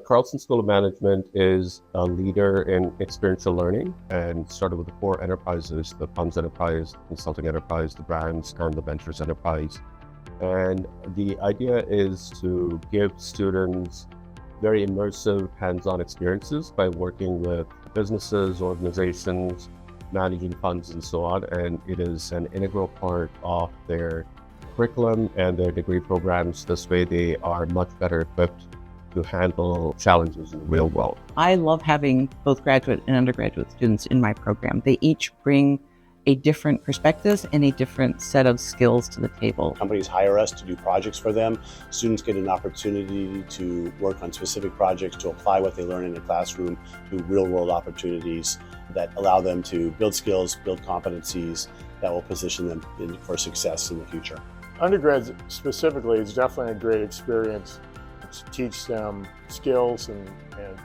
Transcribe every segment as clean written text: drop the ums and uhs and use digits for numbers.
Carlson School of Management is a leader in experiential learning and started with the four enterprises: the funds enterprise, consulting enterprise, the brands, and the ventures enterprise. And the idea is to give students very immersive hands-on experiences by working with businesses, organizations, managing funds, and so on. And it is an integral part of their curriculum and their degree programs. This way they are much better equipped to handle challenges in the real world. I love having both graduate and undergraduate students in my program. They each bring a different perspective and a different set of skills to the table. Companies hire us to do projects for them. Students get an opportunity to work on specific projects, to apply what they learn in the classroom to real-world opportunities that allow them to build skills, build competencies that will position them for success in the future. Undergrads specifically is definitely a great experience to teach them skills and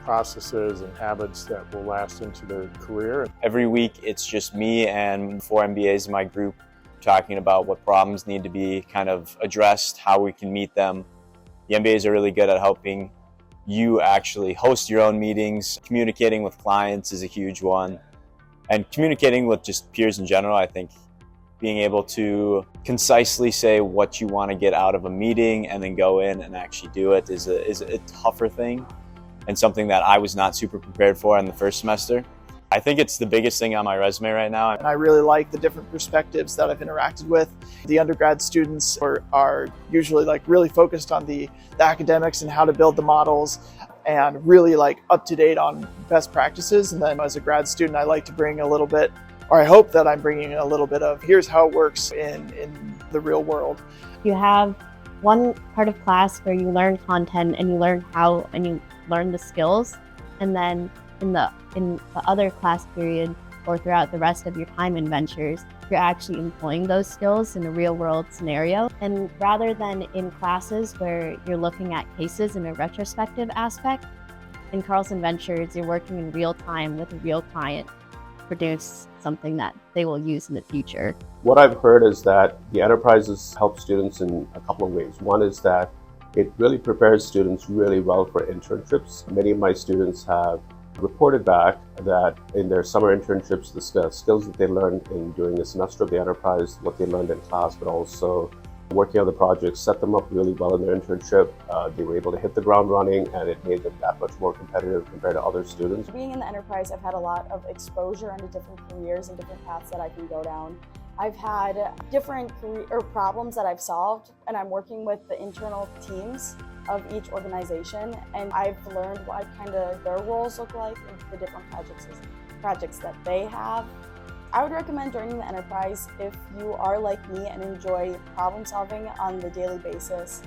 processes and habits that will last into their career. Every week it's just me and 4 MBAs in my group talking about what problems need to be kind of addressed, how we can meet them. The MBAs are really good at helping you actually host your own meetings. Communicating with clients is a huge one. And communicating with just peers in general, I think being able to concisely say what you want to get out of a meeting and then go in and actually do it is a tougher thing, and something that I was not super prepared for in the first semester. I think it's the biggest thing on my resume right now. And I really like the different perspectives that I've interacted with. The undergrad students are usually really focused on the academics and how to build the models and really up to date on best practices. And then as a grad student, I like to bring a little bit, or I hope that I'm bringing a little bit of, here's how it works in the real world. You have one part of class where you learn content and you learn how, and you learn the skills. And then in the other class period or throughout the rest of your time in ventures, you're actually employing those skills in a real world scenario. And rather than in classes where you're looking at cases in a retrospective aspect, in Carlson Ventures, you're working in real time with a real client to produce something that they will use in the future. What I've heard is that the enterprises help students in a couple of ways. One is that it really prepares students really well for internships. Many of my students have reported back that in their summer internships, the skills that they learned during the semester of the enterprise, what they learned in class, but also working on the projects, set them up really well in their internship. They were able to hit the ground running, and it made them that much more competitive compared to other students. Being in the enterprise, I've had a lot of exposure into different careers and different paths that I can go down. I've had different problems that I've solved, and I'm working with the internal teams of each organization, and I've learned what kind of their roles look like and the different projects that they have. I would recommend joining the enterprise if you are like me and enjoy problem solving on the daily basis.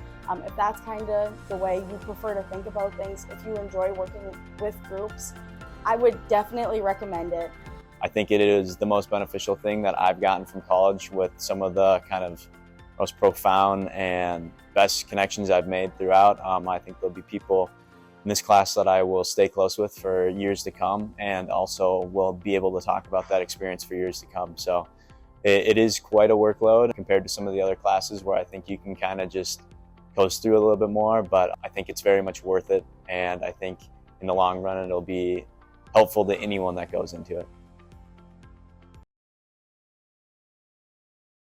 If that's kind of the way you prefer to think about things, if you enjoy working with groups, I would definitely recommend it. I think it is the most beneficial thing that I've gotten from college, with some of the kind of most profound and best connections I've made throughout. I think there'll be people in this class that I will stay close with for years to come, and also will be able to talk about that experience for years to come. So it is quite a workload compared to some of the other classes where I think you can kind of just coast through a little bit more, but I think it's very much worth it. And I think in the long run, it'll be helpful to anyone that goes into it.